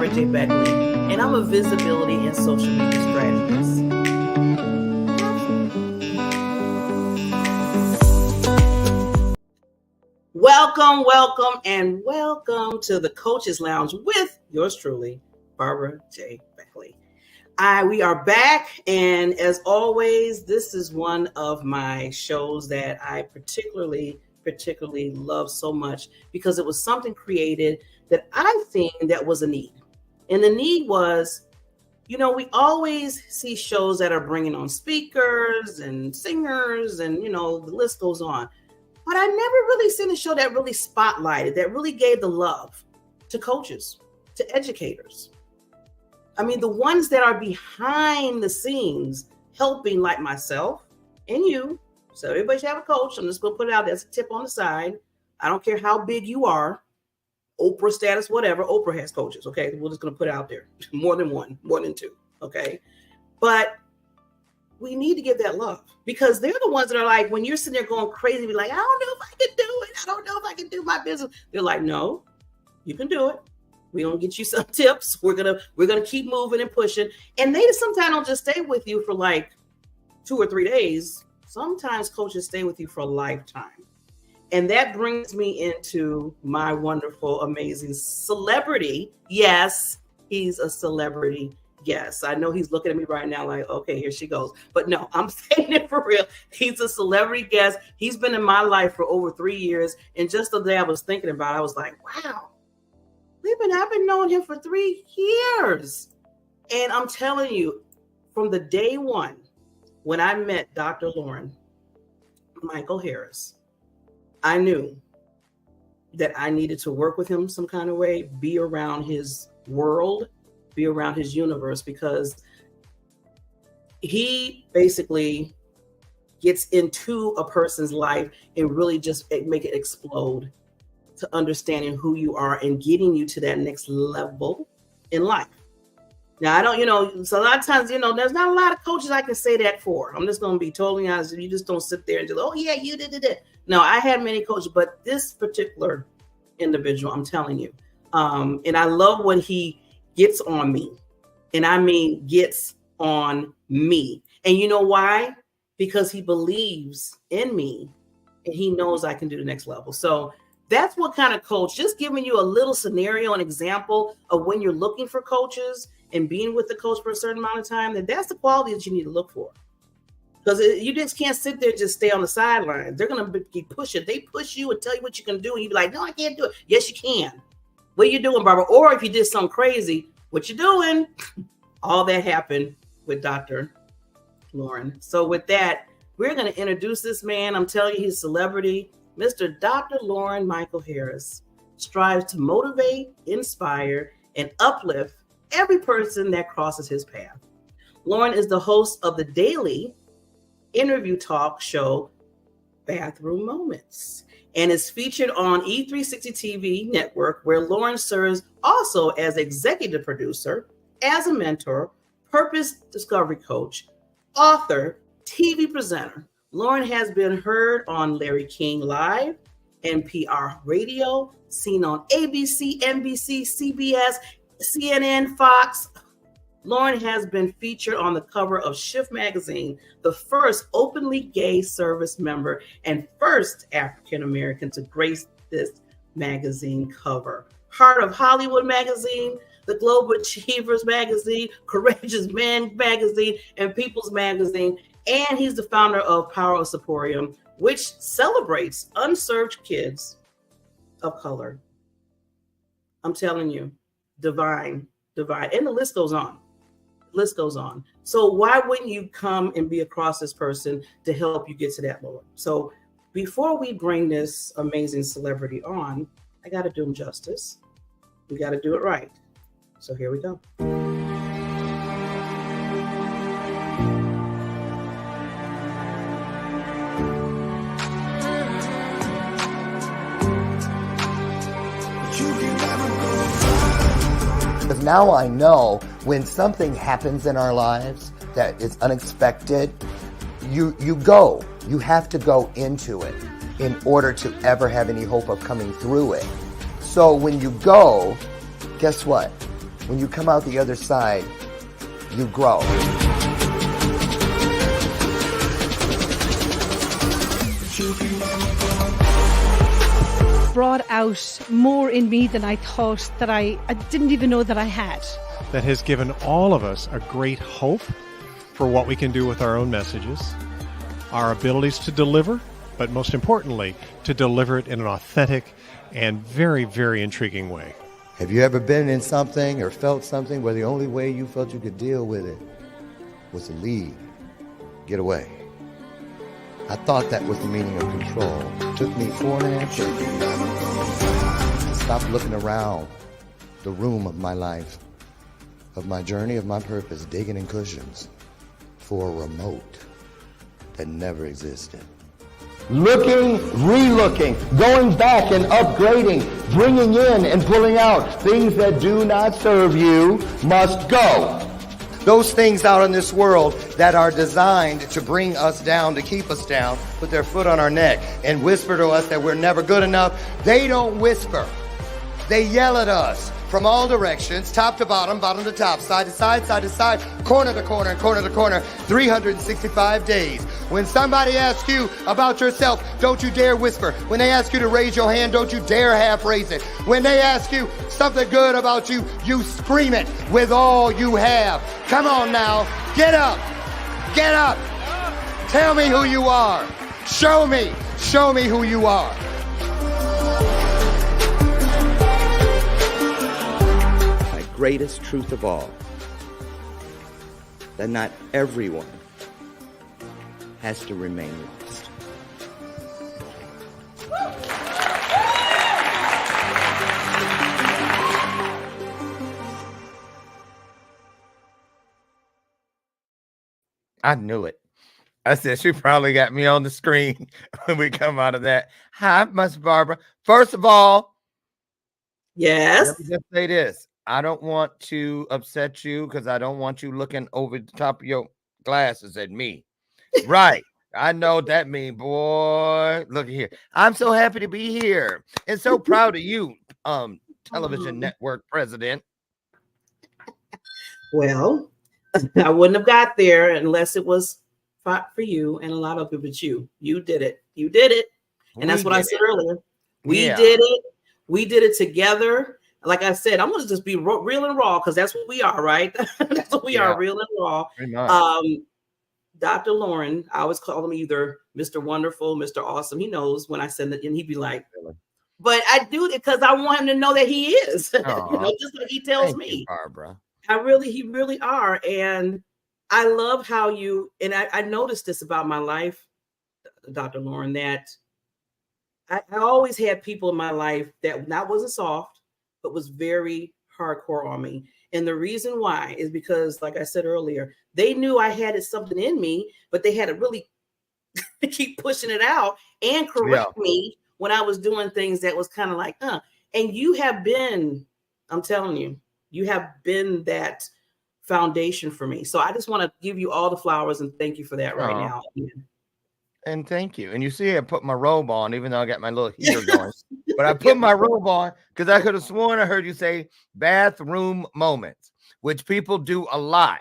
Barbara J. Beckley, and I'm a visibility and social media strategist. Welcome to the Coaches Lounge with yours truly, Barbara J. Beckley. We are back, and as always, this is one of my shows that I particularly love so much because it was something created that I think that was a need. And the need was, we always see shows that are bringing on speakers and singers and, the list goes on. But I never really seen a show that really spotlighted, that really gave the love to coaches, to educators. I mean, the ones that are behind the scenes helping, like myself and you. So everybody should have a coach. I'm just going to put it out there as a tip on the side. I don't care how big you are, Oprah status, whatever. Oprah has coaches, okay? We're just going to put it out there. More than one, more than two, okay? But we need to give that love because they're the ones that are like, when you're sitting there going crazy, be like, I don't know if I can do it. I don't know if I can do my business. They're like, no, you can do it. We're going to get you some tips. We're going to keep moving and pushing. And they sometimes don't just stay with you for like 2 or 3 days. Sometimes coaches stay with you for a lifetime. And that brings me into my wonderful, amazing celebrity. Yes, he's a celebrity guest. I know he's looking at me right now like, okay, here she goes. But no, I'm saying it for real. He's a celebrity guest. He's been in my life for over 3 years. And just the day I was thinking about it, I was like, wow, I've been knowing him for 3 years. And I'm telling you, from the day one, when I met Dr. Loren Michaels Harris, I knew that I needed to work with him some kind of way, be around his world, be around his universe, because he basically gets into a person's life and really just make it explode to understanding who you are and getting you to that next level in life. Now, I don't, so a lot of times, there's not a lot of coaches I can say that for. I'm just going to be totally honest. You just don't sit there and just, oh, yeah, you did it. No, I had many coaches, but this particular individual, I'm telling you, and I love when he gets on me. And I mean, gets on me. And you know why? Because he believes in me and he knows I can do the next level. So that's what kind of coach, just giving you a little scenario, an example of when you're looking for coaches and being with the coach for a certain amount of time, that's the quality that you need to look for. Because you just can't sit there and just stay on the sidelines. They're going to keep pushing. They push you and tell you what you can do. And you be like, no, I can't do it. Yes, you can. What are you doing, Barbara? Or if you did something crazy, what you doing? All that happened with Dr. Loren. So with that, we're going to introduce this man. I'm telling you, he's a celebrity. Mr. Dr. Loren Michaels Harris strives to motivate, inspire, and uplift every person that crosses his path. Loren is the host of the daily interview talk show, Bathrobe Moments, and is featured on E360 TV network, where Loren serves also as executive producer, as a mentor, purpose discovery coach, author, TV presenter. Loren has been heard on Larry King Live, NPR Radio, seen on ABC, NBC, CBS, CNN, Fox. Loren has been featured on the cover of Shift magazine, the first openly gay service member and first African-American to grace this magazine cover. Heart of Hollywood magazine, the Global Achievers magazine, Courageous Men magazine, and People's magazine. And he's the founder of Power of Saporium, which celebrates unserved kids of color. I'm telling you, divine. And the list goes on. So why wouldn't you come and be across this person to help you get to that Lord? So before we bring this amazing celebrity on, I got to do him justice. We got to do it right. So here we go. Because now I know when something happens in our lives that is unexpected, you have to go into it in order to ever have any hope of coming through it. So when you go, guess what? When you come out the other side, you grow. Brought out more in me than I thought that I didn't even know that I had. That has given all of us a great hope for what we can do with our own messages, our abilities to deliver, but most importantly, to deliver it in an authentic and very, very intriguing way. Have you ever been in something or felt something where the only way you felt you could deal with it was to leave, get away? I thought that was the meaning of control. It took me 4.5 years to stop looking around the room of my life, of my journey, of my purpose, digging in cushions for a remote that never existed. Looking, relooking, going back and upgrading, bringing in and pulling out things that do not serve you must go. Those things out in this world that are designed to bring us down, to keep us down, put their foot on our neck and whisper to us that we're never good enough, they don't whisper. They yell at us from all directions, top to bottom, bottom to top, side to side, side to side, corner to corner, and corner to corner, 365 days. When somebody asks you about yourself, don't you dare whisper. When they ask you to raise your hand, don't you dare half raise it. When they ask you something good about you, you scream it with all you have. Come on now, get up, get up. Tell me who you are. Show me who you are. Greatest truth of all, that not everyone has to remain lost. I knew it. I said, she probably got me on the screen when we come out of that. Hi, Miss Barbara. First of all, Yes. let me just say this. I don't want to upset you because I don't want you looking over the top of your glasses at me. Right. I know what that means, boy. Look here. I'm so happy to be here and so proud of you, television network president. Well, I wouldn't have got there unless it was for you and a lot of people, but you did it. You did it. And that's what I said earlier. We did it. We did it together. Like I said, I'm going to just be real and raw because that's what we are, right? That's what we are, real and raw. Dr. Loren, I always call him either Mr. Wonderful, Mr. Awesome. He knows when I send it, and he'd be like, but I do it because I want him to know that he is, just like he tells me. You, Barbara. He really are. And I love how and I noticed this about my life, Dr. Loren, that I always had people in my life that wasn't soft, but was very hardcore on me. And the reason why is because, like I said earlier, they knew I had something in me, but they had to really keep pushing it out and correct me when I was doing things that was kind of like, And you have been, I'm telling you, you have been that foundation for me. So I just want to give you all the flowers and thank you for that right now. And thank you. And you see, I put my robe on, even though I got my little heater going. But I put my robe on because I could have sworn I heard you say bathroom moments, which people do a lot.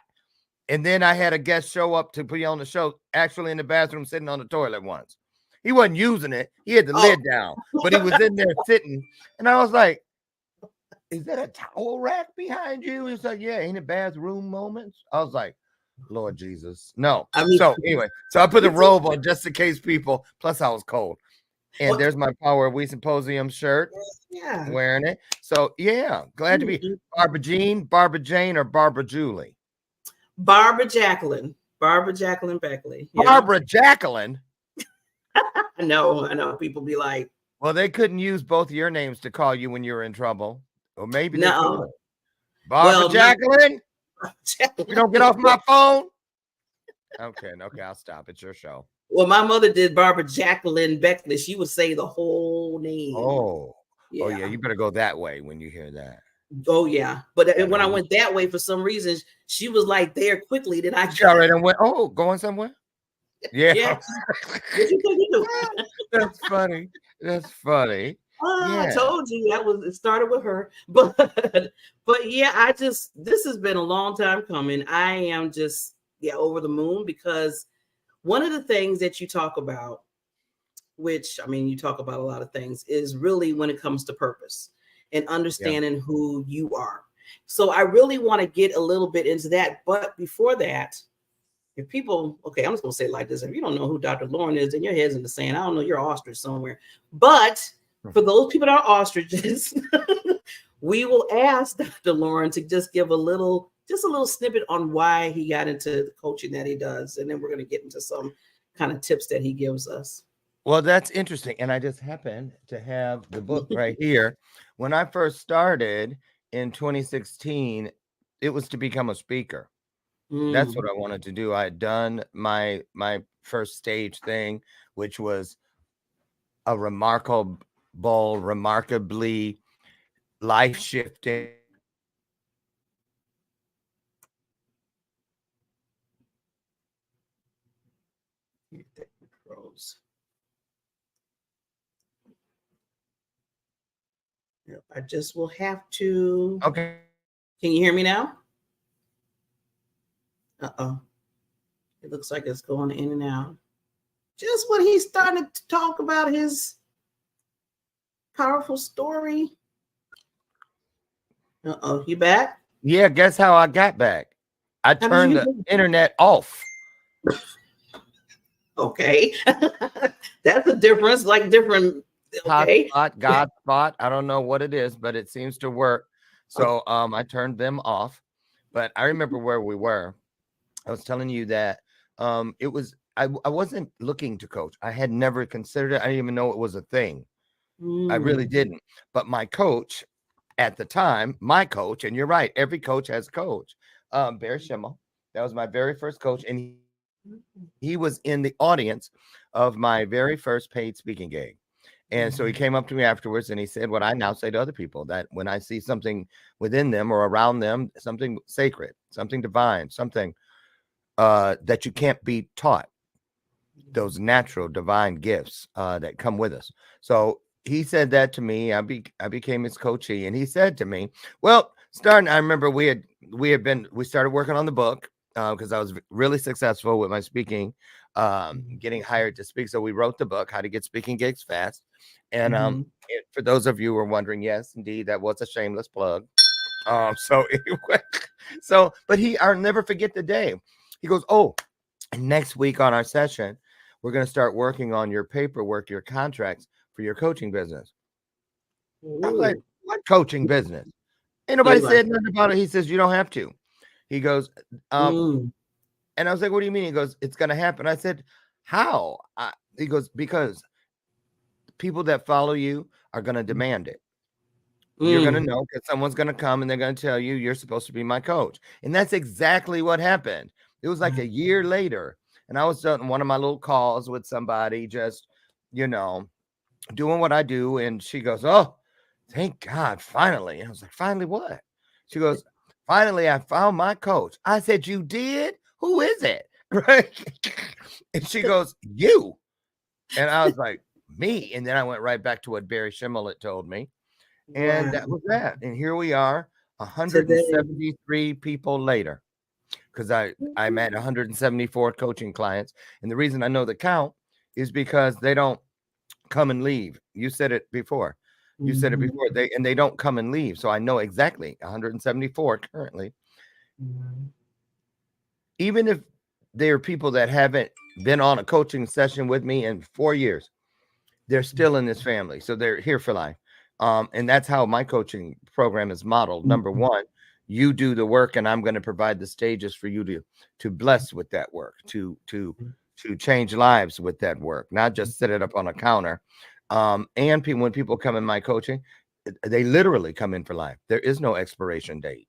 And then I had a guest show up to put you on the show, actually in the bathroom, sitting on the toilet once. He wasn't using it. He had the lid down, but he was in there sitting. And I was like, is that a towel rack behind you? He's like, yeah, ain't it bathroom moments? I was like, Lord Jesus. No. So anyway, so I put the robe on just in case people, plus I was cold. And there's my Power of We Symposium shirt. Yeah. Wearing it. So yeah, glad to be Barbara Jean, Barbara Jane, or Barbara Julie. Barbara Jacqueline. Barbara Jacqueline Beckley. Yeah. Barbara Jacqueline. I know. People be like, well, they couldn't use both of your names to call you when you were in trouble. Or maybe they could. Barbara Jacqueline. You don't get off my phone. Okay, I'll stop. It's your show. Well, my mother did Barbara Jacqueline Beckley. She would say the whole name. Oh yeah. You better go that way when you hear that. Oh yeah, but when I went that way for some reason, she was like there quickly. Then I all right and went. Oh, going somewhere? Yeah. What you think you do? That's funny. That's funny. I Yeah. told you it started with her. But yeah, this has been a long time coming. I am just over the moon because one of the things that you talk about, which I mean, you talk about a lot of things, is really when it comes to purpose and Yeah. understanding who you are. So I really want to get a little bit into that. But before that, if people, okay, I'm just gonna say it like this: if you don't know who Dr. Loren is, then your head's in the sand. I don't know, you're an ostrich somewhere. But for those people that are ostriches, we will ask Dr. Loren to just give a little snippet on why he got into the coaching that he does, and then we're gonna get into some kind of tips that he gives us. Well, that's interesting. And I just happen to have the book right here. When I first started in 2016, it was to become a speaker. That's what I wanted to do. I had done my first stage thing, which was a remarkably life shifting. Pros. Yep, I just will have to. Okay. Can you hear me now? Uh-oh. It looks like it's going in and out. Just when he's starting to talk about his powerful story. Uh-oh, you back? Yeah, guess how I got back? I How did you turned get the back? internet off. Okay. That's a difference, like different. Okay. Hotspot, Godspot. I don't know what it is, but it seems to work. So I turned them off. But I remember where we were. I was telling you that it was I wasn't looking to coach. I had never considered it. I didn't even know it was a thing. I really didn't. But my coach at the time, and you're right, every coach has a coach. Barry Schimmel. That was my very first coach, and he was in the audience of my very first paid speaking gig. And so he came up to me afterwards and he said what I now say to other people, that when I see something within them or around them, something sacred, something divine, something that you can't be taught, those natural divine gifts that come with us. So he said that to me. I became his coachee, and he said to me, well, I remember we started working on the book because I was really successful with my speaking, getting hired to speak. So we wrote the book, How to Get Speaking Gigs Fast. And for those of you who are wondering, yes, indeed, that was a shameless plug. So anyway, but I'll never forget the day. He goes, oh, and next week on our session, we're going to start working on your paperwork, your contracts for your coaching business. I was like, what coaching business? Ain't nobody said nothing about it. He says, you don't have to. He goes, and I was like, what do you mean? He goes, it's going to happen. I said, how? He goes, because people that follow you are going to demand it. You're going to know because someone's going to come and they're going to tell you you're supposed to be my coach. And that's exactly what happened. It was like a year later. And I was doing one of my little calls with somebody, just, doing what I do. And she goes, oh, thank God, finally. And I was like, finally what? She goes, finally, I found my coach. I said, you did? Who is it? Right. And she goes, you. And I was like, me. And then I went right back to what Barry Schimmel had told me. And that was that. And here we are, 173 people later, because I'm at 174 coaching clients. And the reason I know the count is because they don't come and leave. You said it before. They don't come and leave. So I know exactly 174 currently. Even if they are people that haven't been on a coaching session with me in 4 years, they're still in this family. So they're here for life. And that's how my coaching program is modeled. Number one, you do the work, and I'm going to provide the stages for you to bless with that work, to change lives with that work, not just set it up on a counter. And when people come in my coaching, they literally come in for life. There is no expiration date.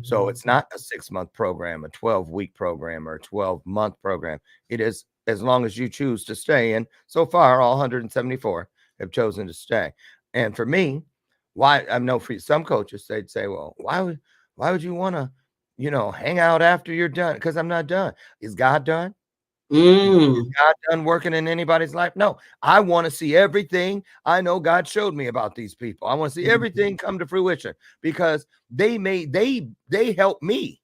So it's not a 6-month program, a 12-week program, or a 12-month program. It is as long as you choose to stay. And so far, all 174 have chosen to stay. And for me, why I know for some coaches, they'd say, well, why would you want to, hang out after you're done? Because I'm not done. Is God done? Mm. Is God done working in anybody's life? No, I want to see everything I know God showed me about these people. I want to see everything come to fruition because they help me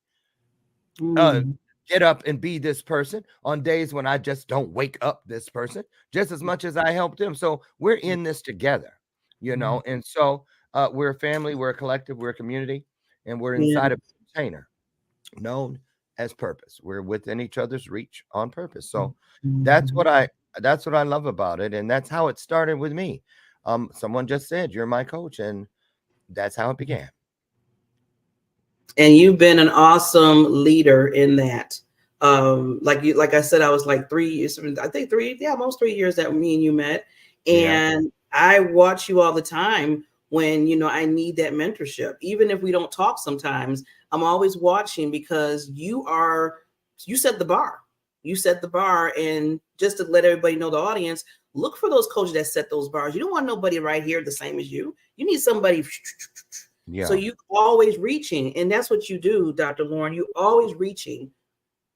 Mm. get up and be this person on days when I just don't wake up this person just as much as I help them. So we're in this together, you know, and so we're a family, we're a collective, we're a community, and we're Yeah. inside a container known as purpose. We're within each other's reach on purpose. So that's what I love about it, and that's how it started with me. Someone just said you're my coach, and that's how it began. And you've been an awesome leader in that. Like I said, I was like 3 years, I think almost 3 years that me and you met. And Yeah. I watch you all the time when, I need that mentorship. Even if we don't talk sometimes, I'm always watching because you set the bar. You set the bar. And just to let everybody know, the audience, look for those coaches that set those bars. You don't want nobody right here the same as you. You need somebody. Yeah. So you always reaching, and that's what you do, Dr. Loren. You always reaching.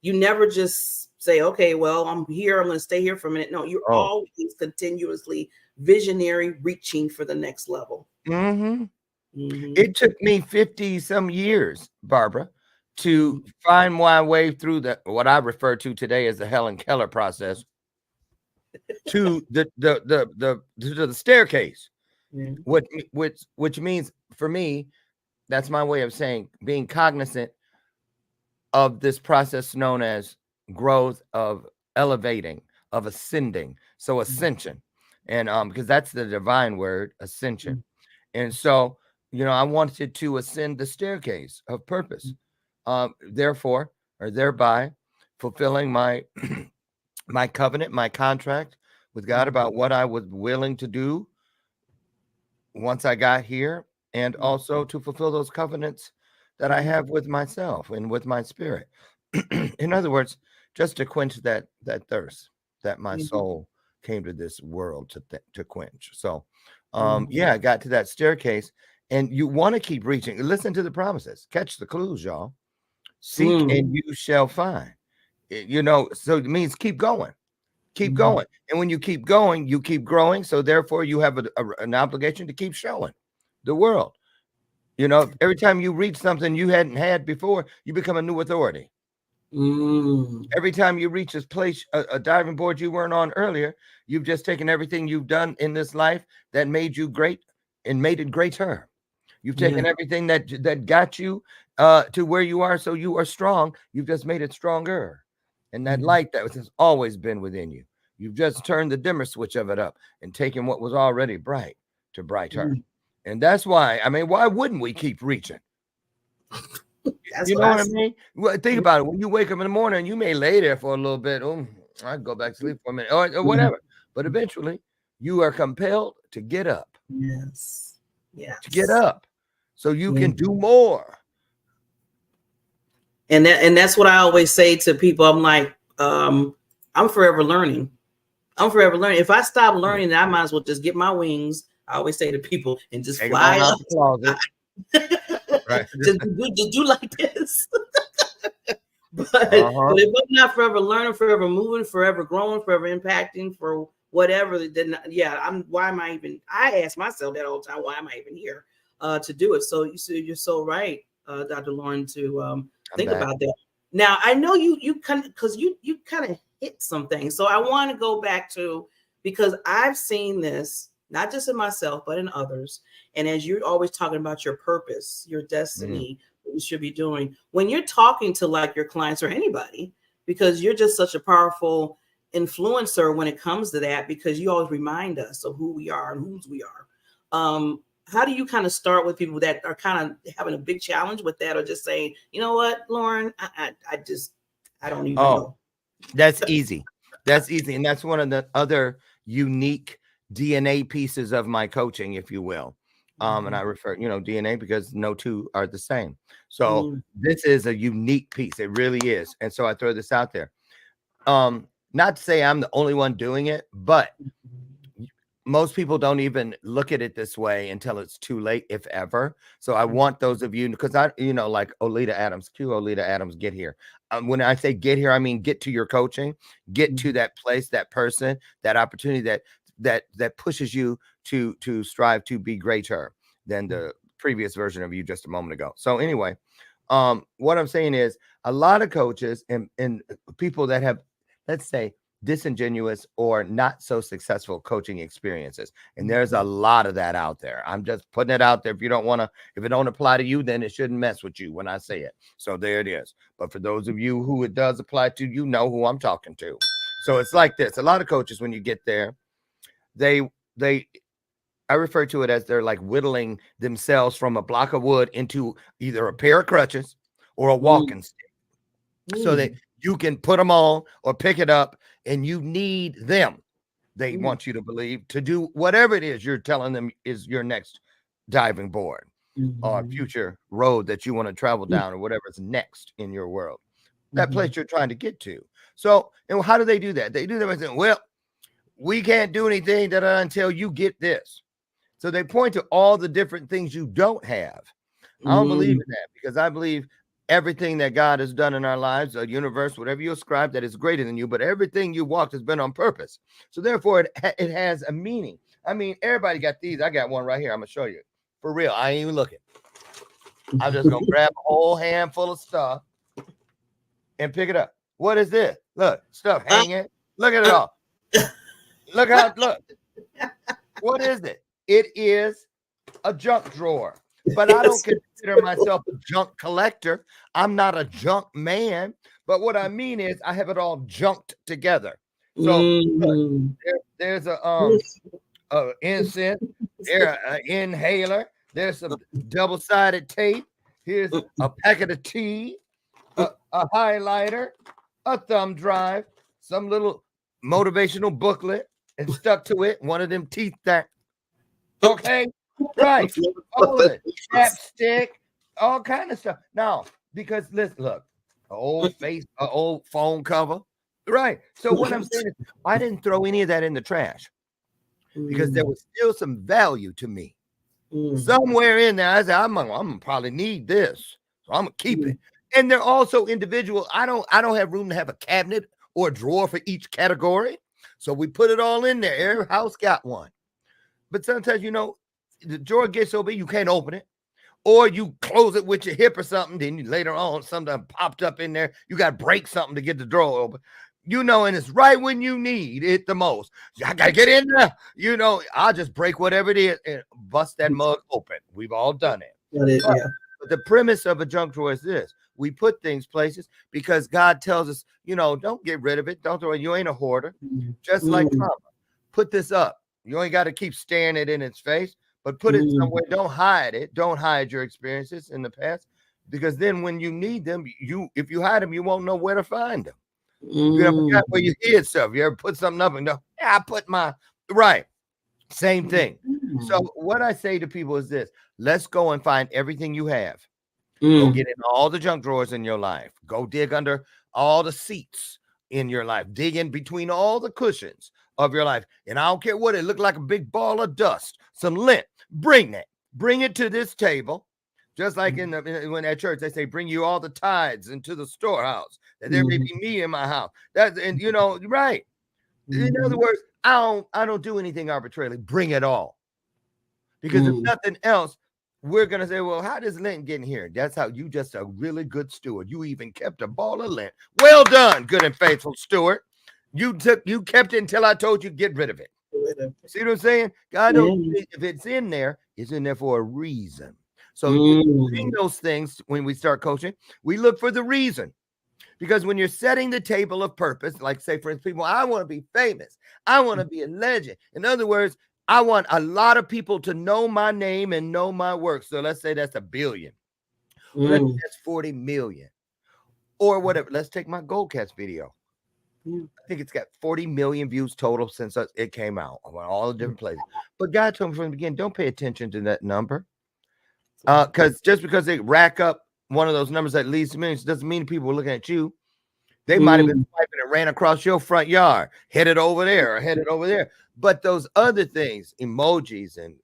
You never just say, okay, well, I'm here, I'm going to stay here for a minute. No, you're always continuously visionary, reaching for the next level. It took me 50 some years, Barbara, to find my way through what I refer to today as the Helen Keller process to the staircase. Which means for me, that's my way of saying being cognizant of this process known as growth, of elevating, of ascending. So ascension, and because that's the divine word, ascension. And so, I wanted to ascend the staircase of purpose, therefore, or thereby fulfilling my my covenant, my contract with God about what I was willing to do once I got here, and also to fulfill those covenants that I have with myself and with my spirit. In other words, just to quench that thirst that my soul came to this world to quench. So, I got to that staircase, and you want to keep reaching. Listen to the promises. Catch the clues, y'all. Seek and you shall find. So it means keep going. Keep going. And when you keep going, you keep growing. So therefore, you have an obligation to keep showing the world. Every time you reach something you hadn't had before, you become a new authority. Every time you reach this place, a diving board you weren't on earlier, you've just taken everything you've done in this life that made you great and made it greater. You've taken everything that got you to where you are, so you are strong. You've just made it stronger. And that light that has always been within you, you've just turned the dimmer switch of it up and taken what was already bright to brighter. And that's why, why wouldn't we keep reaching? You know what I mean? Well, think about it. When you wake up in the morning, you may lay there for a little bit. Oh, I go back to sleep for a minute or whatever. But eventually, you are compelled to get up. Yes. To get up so you can do more. And that's what I always say to people. I'm like, I'm forever learning. I'm forever learning. If I stop learning, then I might as well just get my wings. I always say to people and just fly up. Right. just do like this. But if I'm not forever learning, forever moving, forever growing, forever impacting, for whatever, then why am I even? I ask myself that all the time. Why am I even here to do it? So you're so right, Dr. Loren, to think about that. Now I know you kind of, because you kind of hit some things. So I want to go back to, because I've seen this not just in myself but in others. And as you're always talking about your purpose, your destiny, what you should be doing when you're talking to like your clients or anybody, because you're just such a powerful influencer when it comes to that, because you always remind us of who we are and whose we are. How do you kind of start with people that are kind of having a big challenge with that, or just saying, you know what, Loren, I don't even know? That's easy. That's easy. And that's one of the other unique DNA pieces of my coaching, if you will. And I refer, DNA, because no two are the same. So this is a unique piece. It really is. And so I throw this out there. Not to say I'm the only one doing it, but most people don't even look at it this way until it's too late, if ever. So I want those of you, because like Olita Adams, Olita Adams, get here. When I say get here, I mean get to your coaching, get to that place, that person, that opportunity that pushes you to strive to be greater than the previous version of you just a moment ago. So anyway, what I'm saying is a lot of coaches and people that have, let's say, disingenuous or not so successful coaching experiences, and there's a lot of that out there. I'm just putting it out there. If it don't apply to you, then it shouldn't mess with you when I say it. So there it is. But for those of you who it does apply to, you know who I'm talking to. So it's like this. A lot of coaches, when you get there, I refer to it as they're like whittling themselves from a block of wood into either a pair of crutches or a walking stick, so that you can put them on or pick it up, and you need them. They want you to believe to do whatever it is you're telling them is your next diving board or future road that you want to travel down, or whatever's next in your world, that place you're trying to get to. So, and how do they do that? They do that by saying, well, we can't do anything until you get this. So they point to all the different things you don't have. I don't believe in that, because I believe everything that God has done in our lives, a universe, whatever you ascribe, that is greater than you, but everything you walked has been on purpose. So therefore, it has a meaning. I mean, everybody got these. I got one right here. I'm going to show you. For real. I ain't even looking. I'm just going to grab a whole handful of stuff and pick it up. What is this? Look, stuff hanging. Look at it all. Look. What is it? It is a junk drawer. But I don't consider myself a junk collector. I'm not a junk man. But what I mean is I have it all junked together. So look, there's a incense, there's an inhaler, there's some double-sided tape. Here's a packet of tea, a highlighter, a thumb drive, some little motivational booklet, and stuck to it one of them teeth that. Okay. Right. All of it. Chapstick, all kind of stuff. Now, because look, an old phone cover. Right. So what I'm saying is I didn't throw any of that in the trash, because there was still some value to me. Somewhere in there, I said, I'm gonna probably need this. So I'm gonna keep it. And they're also individual. I don't have room to have a cabinet or a drawer for each category. So we put it all in there. Every house got one. But sometimes, the drawer gets so big you can't open it, or you close it with your hip or something. Then later on, something popped up in there. You got to break something to get the drawer open, and it's right when you need it the most. I got to get in there. I'll just break whatever it is and bust that mug open. We've all done it. But the premise of a junk drawer is this. We put things places because God tells us, don't get rid of it. Don't throw it. You ain't a hoarder. Just like Mama. Put this up. You ain't got to keep staring it in its face, but put it somewhere. Don't hide it. Don't hide your experiences in the past, because then when you need them, if you hide them, you won't know where to find them. You ever forgot where you hid stuff? You ever put something up and go, I put my right. Same thing. So what I say to people is this: let's go and find everything you have. Go get in all the junk drawers in your life. Go dig under all the seats in your life. Dig in between all the cushions of your life. And I don't care what it looked like, a big ball of dust, some lint. Bring it to this table. Just like when at church they say, bring you all the tithes into the storehouse, that there may be meat in my house. Right. In other words, I don't do anything arbitrarily. Bring it all. Because if nothing else, we're going to say, well, how does lint get in here? That's how you just a really good steward. You even kept a ball of lint. Well done, good and faithful steward. You kept it until I told you get rid of it. See what I'm saying? God don't, if it's in there for a reason. So seeing those things when we start coaching, we look for the reason. Because when you're setting the table of purpose, like say, for instance, people, I want to be famous. I want to be a legend. In other words, I want a lot of people to know my name and know my work. So let's say that's 1 billion. That's 40 million. Or whatever. Let's take my Gold Cats video. I think it's got 40 million views total since it came out on all the different places. But God told me from the beginning, don't pay attention to that number. Because just because they rack up one of those numbers that leads to millions doesn't mean people are looking at you. They might have been swiping and ran across your front yard, headed over there or headed over there. But those other things, emojis and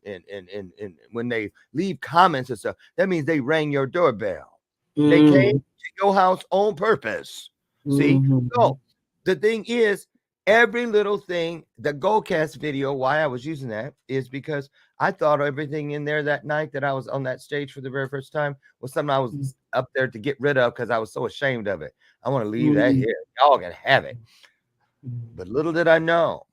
when they leave comments and stuff, that means they rang your doorbell. They came to your house on purpose. See? So the thing is, every little thing, the Goldcast video, why I was using that is because I thought everything in there that night that I was on that stage for the very first time was something I was up there to get rid of because I was so ashamed of it. I want to leave that here. Y'all can have it. But little did I know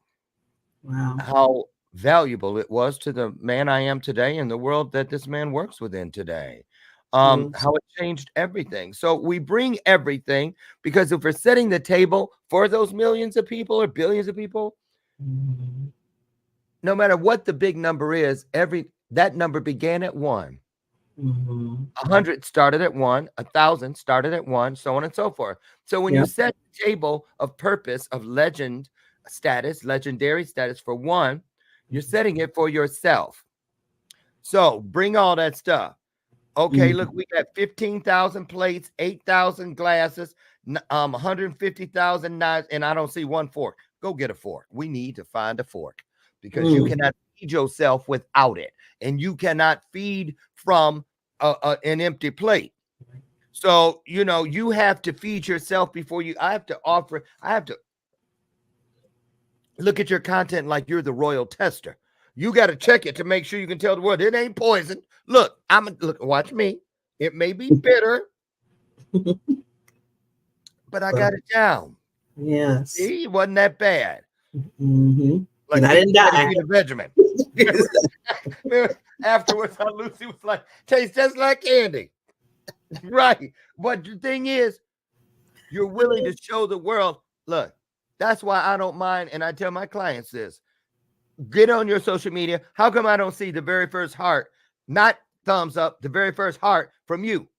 how valuable it was to the man I am today and the world that this man works within today. How it changed everything. So we bring everything because if we're setting the table for those millions of people or billions of people, no matter what the big number is, that number began at 1. 100 started at 1, 1,000 started at 1, so on and so forth. So when you set the table of purpose, of legend status, legendary status for 1, you're setting it for yourself. So bring all that stuff. Okay, look, we got 15,000 plates, 8,000 glasses, 150,000 knives, and I don't see one fork. Go get a fork. We need to find a fork because you cannot feed yourself without it, and you cannot feed from an empty plate. So, you have to feed yourself before I have to look at your content like you're the royal tester. You got to check it to make sure you can tell the world it ain't poison. Look, watch me. It may be bitter, but I got it down. Yes. See, it wasn't that bad. Like, and I didn't die. The Benjamin. Afterwards, Lucy was like, tastes just like candy. Right. But the thing is, you're willing to show the world, look, that's why I don't mind. And I tell my clients this. Get on your social media. How come I don't see the very first heart, not thumbs up, the very first heart from you?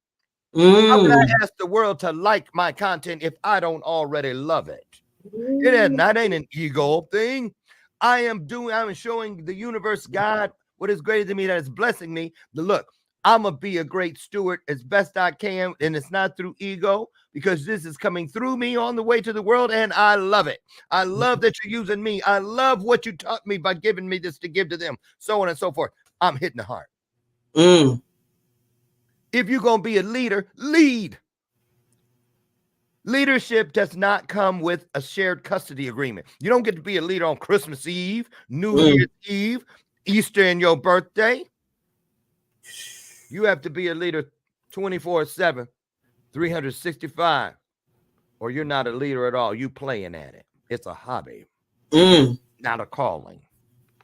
How can I ask the world to like my content if I don't already love it? That ain't an ego thing. I'm showing the universe, God, what is greater than me that is blessing me. Look, I'm going to be a great steward as best I can. And it's not through ego because this is coming through me on the way to the world. And I love it. I love that you're using me. I love what you taught me by giving me this to give to them, so on and so forth. I'm hitting the heart. If you're going to be a leader, lead. Leadership does not come with a shared custody agreement. You don't get to be a leader on Christmas Eve, New Year's Eve, Easter, and your birthday. You have to be a leader 24/7, 365, or you're not a leader at all. You playing at it. It's a hobby, not a calling.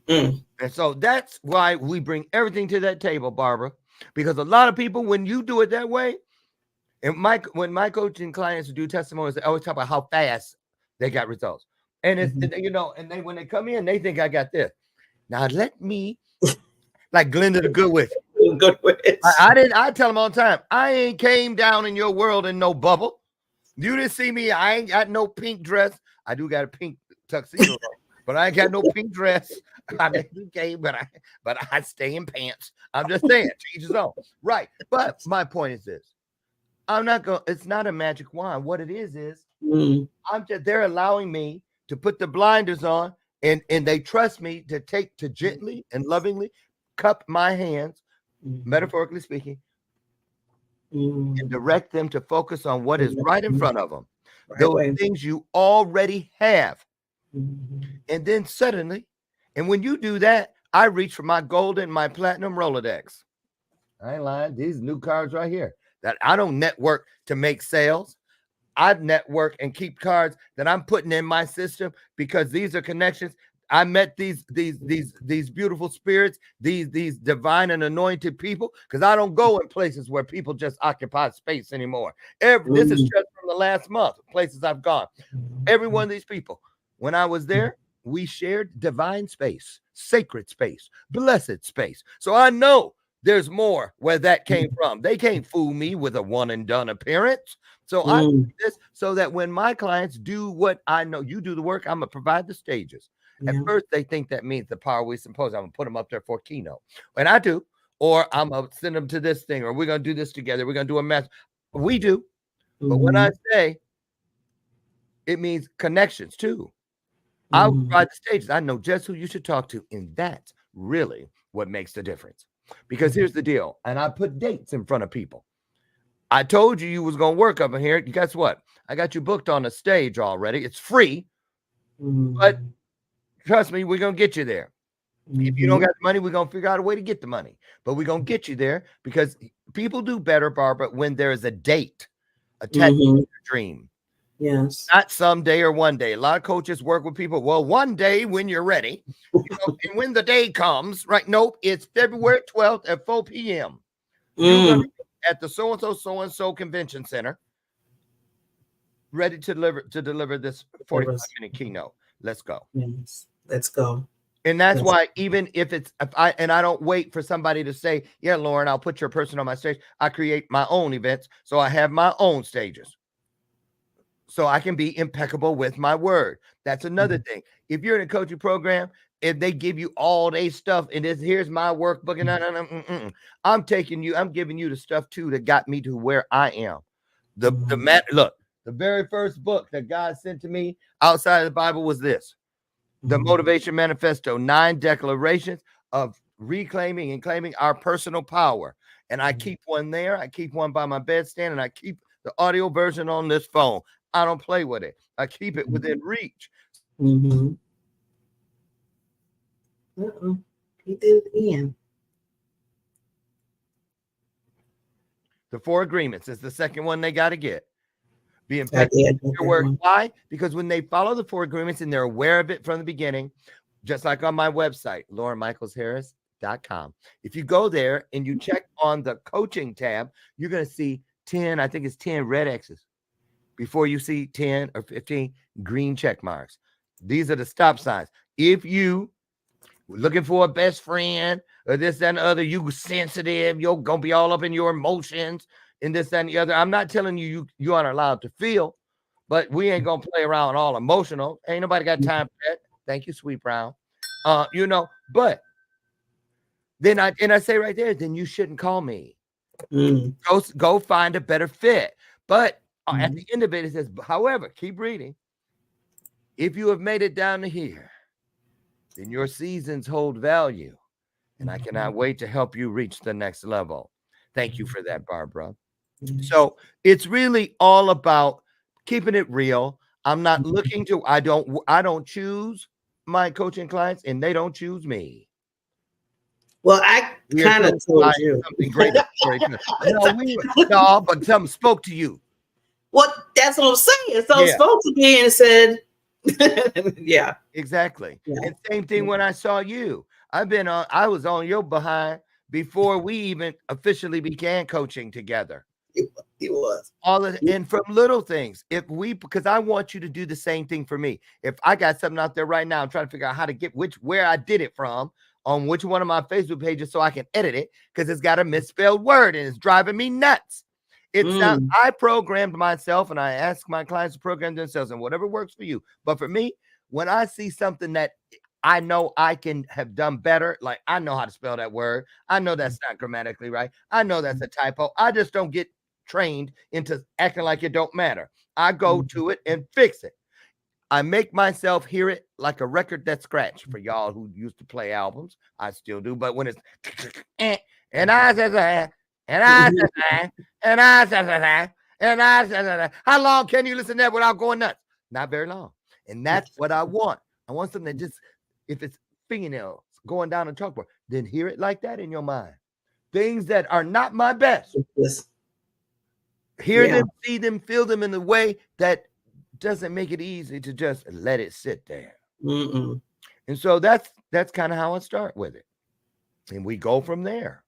And so that's why we bring everything to that table, Barbara, because a lot of people, when you do it that way, and when my coaching clients do testimonies, they always talk about how fast they got results. And it's, and when they come in, they think I got this. Now let me, like Glenda the Good Witch. I tell them all the time, I ain't came down in your world in no bubble. You didn't see me. I ain't got no pink dress. I do got a pink tuxedo, but I ain't got no pink dress. I mean, okay, but I stay in pants. I'm just saying, each his own. Right. But my point is this. It's not a magic wand. What it is they're allowing me to put the blinders on and they trust me to gently and lovingly cup my hands, metaphorically speaking, and direct them to focus on what is right in front of them. Those things you already have. And then suddenly, and when you do that, I reach for my golden, my platinum Rolodex. I ain't lying. These new cards right here that I don't network to make sales. I network and keep cards that I'm putting in my system because these are connections. I met these beautiful spirits, these divine and anointed people, because I don't go in places where people just occupy space anymore. This is just from the last month, places I've gone. Every one of these people, when I was there, we shared divine space, sacred space, blessed space. So I know there's more where that came from. They can't fool me with a one and done appearance. So I do this so that when my clients do what I know, you do the work, I'm going to provide the stages. At first, they think that means the Power We Symposium. I'm going to put them up there for a keynote. And I do. Or I'm going to send them to this thing, or we're going to do this together. We're going to do a match. We do. But when I say It means connections too. I would ride the stages. I know just who you should talk to, and that's really what makes the difference. Because here's the deal, and I put dates in front of people. I told you you was gonna work up in here. Guess what? I got you booked on a stage already. It's free, but trust me, we're gonna get you there. If you don't got the money, we're gonna figure out a way to get the money. But we're gonna get you there because people do better, Barbara, when there is a date attached to your dream. Yes. Not someday or one day. A lot of coaches work with people. Well, one day when you're ready, and when the day comes, right? Nope, it's February 12th at 4 p.m. You're gonna be at the so-and-so convention center, ready to deliver this 45-minute keynote. Let's go. Yes. Let's go. And that's why even if I don't wait for somebody to say, yeah, Loren, I'll put your person on my stage. I create my own events. So I have my own stages. So I can be impeccable with my word. That's another thing. If you're in a coaching program, if they give you all day stuff and here's my workbook, and I'm giving you the stuff too that got me to where I am. Look, the very first book that God sent to me outside of the Bible was this. The Motivation Manifesto, 9 declarations of reclaiming and claiming our personal power. And I keep one there. I keep one by my bedstand, and I keep the audio version on this phone. I don't play with it. I keep it within reach. He did it again. The 4 agreements is the second one they got to get. Be impeccable with your word. Why? Because when they follow the 4 agreements and they're aware of it from the beginning, just like on my website, LorenMichaelsHarris.com. If you go there and you check on the coaching tab, you're going to see 10, I think it's 10 red X's before you see 10 or 15 green check marks. These are the stop signs. If you looking for a best friend or this, that, and the other, you sensitive, you're going to be all up in your emotions and this, that, and the other. I'm not telling you you aren't allowed to feel, but we ain't going to play around all emotional. Ain't nobody got time for that. Thank you, Sweet Brown. But then I say right there, then you shouldn't call me. Go find a better fit. But at the end of it, it says, however, keep reading. If you have made it down to here, then your seasons hold value, and I cannot wait to help you reach the next level. Thank you for that, Barbara. So it's really all about keeping it real. I'm not looking to, I don't choose my coaching clients, and they don't choose me. Well, I kind of told you something great. No, but something spoke to you. Well, that's what I'm saying. So it spoke to me and said, yeah, exactly. Yeah. And same thing when I saw you. I was on your behind before we even officially began coaching together. It was and from little things. Because I want you to do the same thing for me. If I got something out there right now, I'm trying to figure out how to get where I did it from on which one of my Facebook pages so I can edit it because it's got a misspelled word and it's driving me nuts. I programmed myself, and I ask my clients to program themselves, and whatever works for you. But for me, when I see something that I know I can have done better, like I know how to spell that word, I know that's not grammatically right, I know that's a typo, I just don't get trained into acting like it don't matter. I go to it and fix it. I make myself hear it like a record that's scratched. For y'all who used to play albums, I still do. But when it's and I said and I said and I said and I said, how long can you listen to that without going nuts? Not very long. And that's what I want. I want something that just, if it's fingernails going down the chalkboard, then hear it like that in your mind. Things that are not my best. Hear them, see them, feel them in the way that doesn't make it easy to just let it sit there. And so that's kind of how I start with it. And we go from there.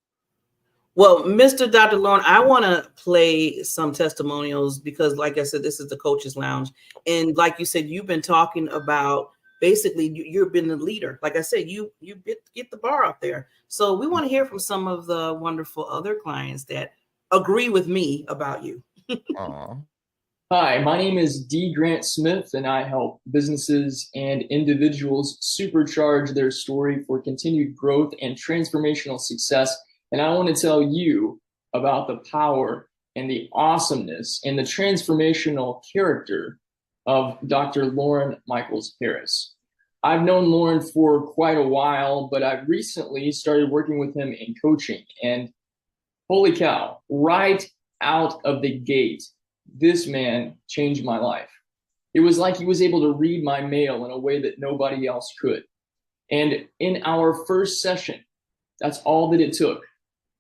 Well, Mr. Dr. Loren, I want to play some testimonials because, like I said, this is the Coaches Lounge. And like you said, you've been talking about basically you've been the leader. Like I said, you get the bar up there. So we want to hear from some of the wonderful other clients that agree with me about you. Hi, my name is D. Grant Smith, and I help businesses and individuals supercharge their story for continued growth and transformational success. And I want to tell you about the power and the awesomeness and the transformational character of Dr. Loren Michaels Harris. I've known Loren for quite a while, but I've recently started working with him in coaching. And holy cow, right out of the gate, this man changed my life. It was like he was able to read my mail in a way that nobody else could. And in our first session, that's all that it took.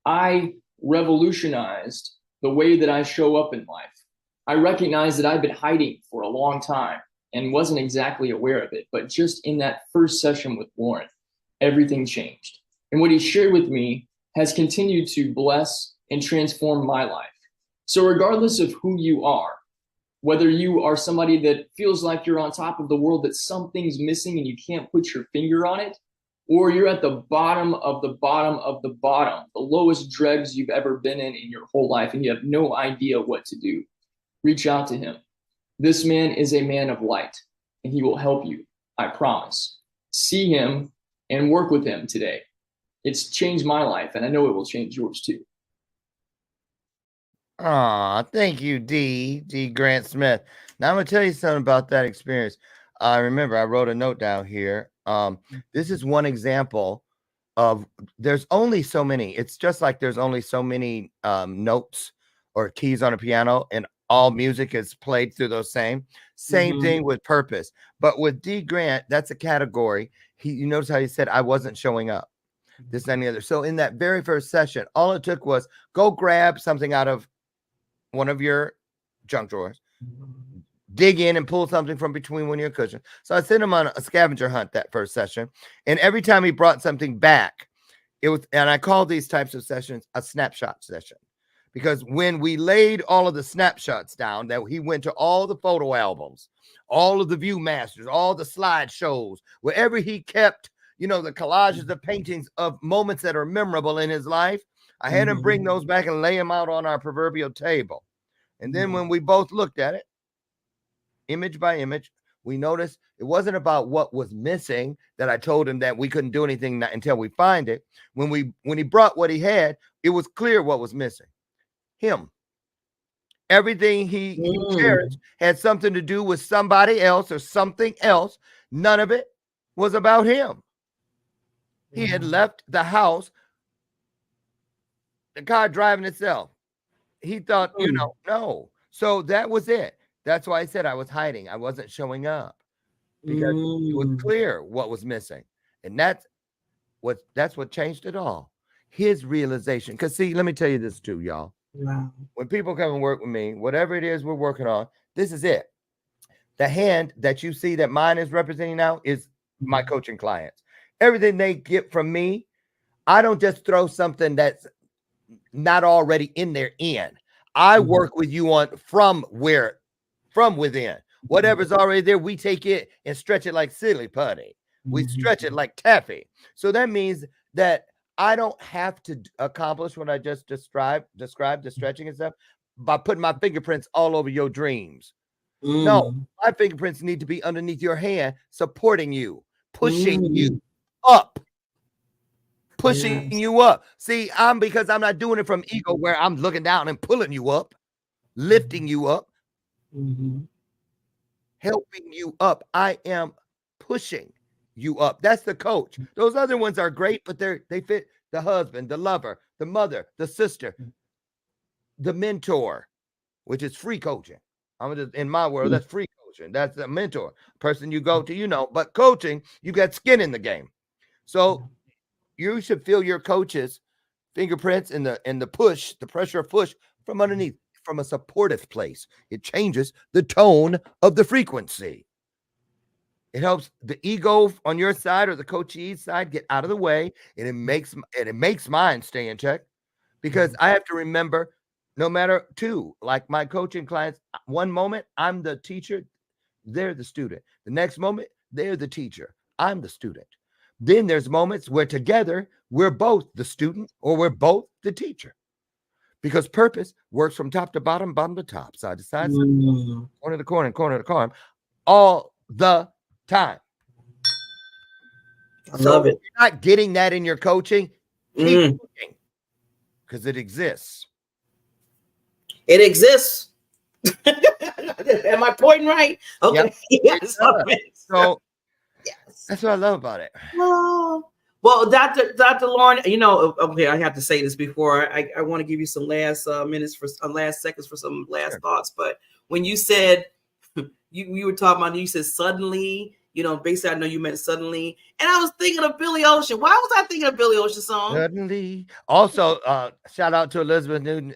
I revolutionized the way that I show up in life. I recognized that I've been hiding for a long time and wasn't exactly aware of it. But just in that first session with Loren, everything changed. And what he shared with me has continued to bless and transform my life. So regardless of who you are, whether you are somebody that feels like you're on top of the world, that something's missing and you can't put your finger on it, or you're at the bottom of the bottom of the bottom, the lowest dregs you've ever been in your whole life, and you have no idea what to do, reach out to him. This man is a man of light, and he will help you, I promise. See him and work with him today. It's changed my life, and I know it will change yours too. Thank you, D. Grant Smith. Now I'm gonna tell you something about that experience. I remember I wrote a note down here. This is one example of there's only so many. It's just like there's only so many notes or keys on a piano, and all music is played through those same thing with purpose. But with D. Grant, that's a category. You notice how he said I wasn't showing up. This and the other. So in that very first session, all it took was go grab something out of one of your junk drawers, dig in and pull something from between one of your cushions. So I sent him on a scavenger hunt that first session. And every time he brought something back, it was, and I call these types of sessions a snapshot session, because when we laid all of the snapshots down, that he went to all the photo albums, all of the Viewmasters, all the slideshows, wherever he kept, the collages of paintings of moments that are memorable in his life. I had him bring those back and lay them out on our proverbial table. And then when we both looked at it, image by image, we noticed it wasn't about what was missing, that I told him that we couldn't do anything until we find it. When he brought what he had, it was clear what was missing. Him. Everything he cherished had something to do with somebody else or something else. None of it was about him. He had left the house, the car driving itself. He thought, no. So that was it. That's why I said I was hiding. I wasn't showing up, because it was clear what was missing. And that's what changed it all. His realization. Because see, let me tell you this too, y'all. Wow. When people come and work with me, whatever it is we're working on, this is it. The hand that you see that mine is representing now is my coaching clients. Everything they get from me, I don't just throw something that's not already in their end. I work with you on from within. Whatever's already there, we take it and stretch it like silly putty. We stretch it like taffy. So that means that I don't have to accomplish what I just described the stretching and stuff, by putting my fingerprints all over your dreams. No, my fingerprints need to be underneath your hand, supporting you, pushing you up. Pushing you up. See, because I'm not doing it from ego, where I'm looking down and pulling you up, lifting you up, helping you up. I am pushing you up. That's the coach. Those other ones are great, but they fit the husband, the lover, the mother, the sister, the mentor, which is free coaching. In my world, that's free coaching. That's the mentor person you go to, but coaching, you got skin in the game. So you should feel your coach's fingerprints in the push, the pressure of push from underneath, from a supportive place. It changes the tone of the frequency. It helps the ego on your side or the coachee's side get out of the way, and it makes mine stay in check, because I have to remember, no matter like my coaching clients, one moment I'm the teacher, they're the student. The next moment they're the teacher, I'm the student. Then there's moments where together we're both the student or we're both the teacher, because purpose works from top to bottom, bottom to top, side to side, corner to corner, corner to corner, all the time. I love it. If you're not getting that in your coaching, keep looking, because it exists. It exists. Am I pointing right? Okay. Yep. Yes. So Yes. that's what I love about it. Oh. Well, Dr. Loren, okay, I have to say this before I want to give you some last minutes for last seconds for some last thoughts. But when you said you were talking about, you said suddenly, basically I know you meant suddenly, and I was thinking of Billy Ocean. Why was I thinking of Billy Ocean song? Suddenly. Also, shout out to Elizabeth Newton.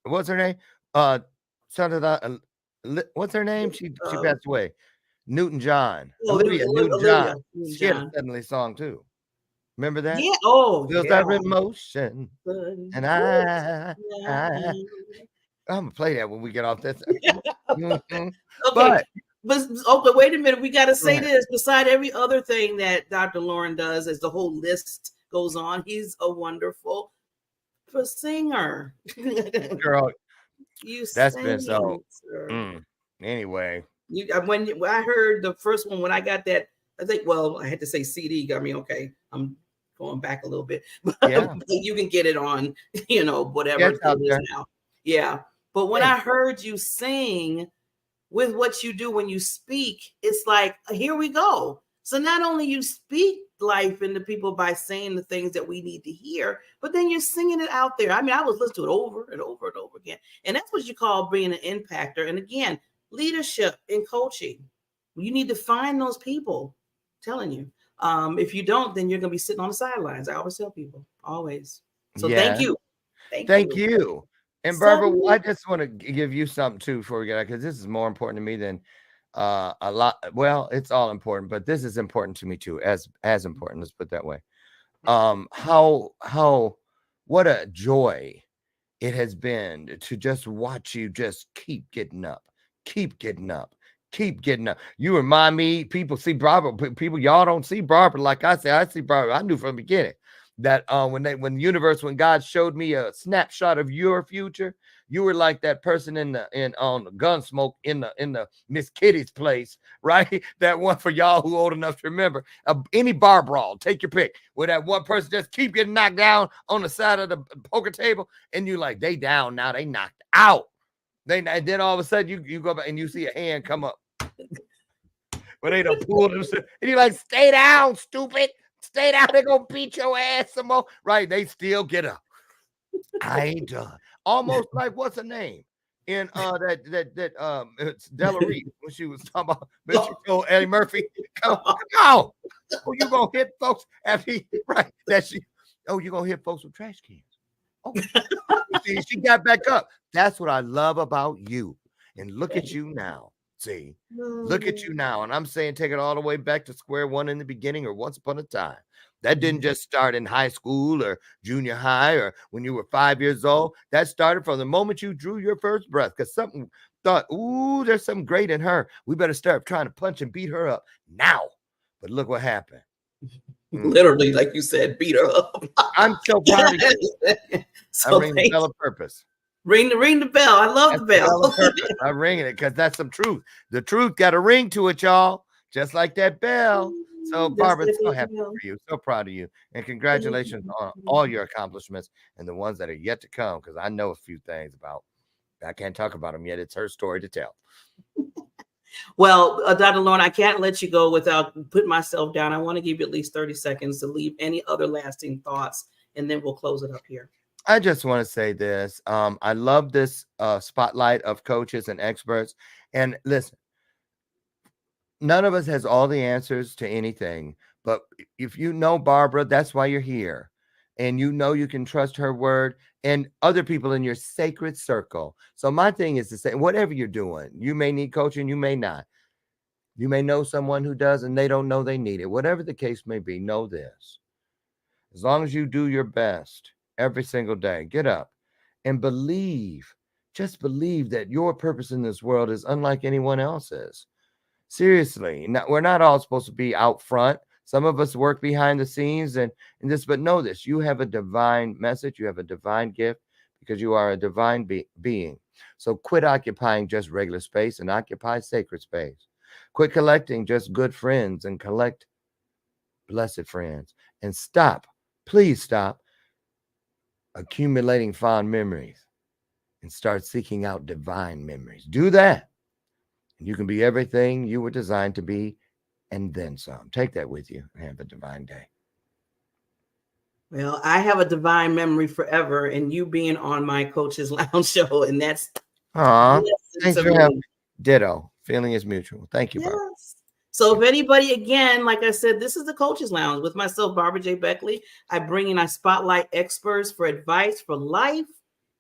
What's her name? What's her name? She passed away. Newton John. Olivia Newton John. She had a Suddenly song too. Remember that? Yeah. Oh, Feels yeah. that emotion. And I'm gonna play that when we get off this. Okay. But But wait a minute. We got to say this. Beside every other thing that Dr. Loren does, as the whole list goes on, he's a wonderful singer. girl, that's sing, been so. sir. Anyway, when I heard the first one, when I got that, I think, well, I had to say CD. I mean, okay, I'm going back a little bit, but you can get it on, whatever it is now. Yeah. But when I heard you sing with what you do when you speak, it's like, here we go. So not only you speak life into people by saying the things that we need to hear, but then you're singing it out there. I mean, I was listening to it over and over and over again. And that's what you call being an impactor. And again, leadership and coaching. You need to find those people. I'm telling you. If you don't, then you're going to be sitting on the sidelines. I always tell people, always. So thank you. Thank you. And Barbara, I just want to give you something too before we get out, because this is more important to me than a lot. Well, it's all important, but this is important to me too, as important. Let's put it that way. What a joy it has been to just watch you just keep getting up. You remind me, people see Barbara, people, y'all don't see Barbara like I say. I see Barbara. I knew from the beginning that when God showed me a snapshot of your future, you were like that person on the Gunsmoke in the Miss Kitty's place, right? That one for y'all who old enough to remember. Any bar brawl, take your pick, where that one person just keep getting knocked down on the side of the poker table, and you like, they down now, they knocked out. And then all of a sudden you go back and you see a hand come up. But they done pulled them, and you're like, stay down, stupid. Stay down, they're gonna beat your ass some more. Right? They still get up. I ain't done. Almost like what's her name? In it's Della Reed when she was talking about Mr. Joe Eddie Murphy. Come on. Oh, you gonna hit folks after right? You gonna hit folks with trash cans. Oh, see, she got back up. That's what I love about you. And look at you now. See, look at you now. And I'm saying take it all the way back to square one in the beginning or once upon a time. That didn't just start in high school or junior high or when you were 5 years old. That started from the moment you drew your first breath, because something thought, ooh, there's something great in her. We better start trying to punch and beat her up now. But look what happened. Literally, like you said, beat her up. I'm so proud of you. I ring the bell of purpose. Ring the bell. I love the bell. I'm ringing it because that's some truth. The truth got a ring to it, y'all. Just like that bell. So, Barbara, so happy for you. So proud of you. And congratulations on all your accomplishments and the ones that are yet to come, because I know a few things about. I can't talk about them yet. It's her story to tell. Well, Dr. Loren, I can't let you go without putting myself down. I want to give you at least 30 seconds to leave any other lasting thoughts, and then we'll close it up here. I just want to say this. I love this spotlight of coaches and experts. And listen, none of us has all the answers to anything. But if you know Barbara, that's why you're here. And you know you can trust her word and other people in your sacred circle. So my thing is to say, whatever you're doing, you may need coaching, you may not. You may know someone who does and they don't know they need it. Whatever the case may be, know this. As long as you do your best every single day, get up and believe, just believe that your purpose in this world is unlike anyone else's. Seriously, we're not all supposed to be out front. Some of us work behind the scenes and this, but know this, you have a divine message. You have a divine gift because you are a divine being. So quit occupying just regular space and occupy sacred space. Quit collecting just good friends and collect blessed friends. And stop, please stop accumulating fond memories. and start seeking out divine memories. Do that, and you can be everything you were designed to be, and then some. Take that with you and have a divine day. Well, I have a divine memory forever, and you being on my Coach's Lounge show, and that's thanks for having me. Ditto. Feeling is mutual. Thank you, Barbara. Yes. So if anybody, again, like I said, this is the Coach's Lounge with myself, Barbara J. Beckley. I spotlight experts for advice for life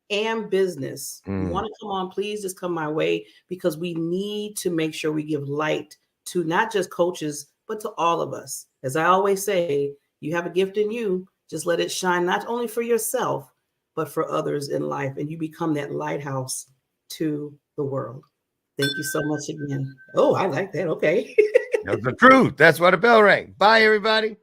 and business. You want to come on, please just come my way, because we need to make sure we give light to not just coaches, but to all of us. As I always say, you have a gift in you. Just let it shine, not only for yourself, but for others in life. And you become that lighthouse to the world. Thank you so much again. Oh, I like that. Okay. That's the truth. That's why the bell rang. Bye, everybody.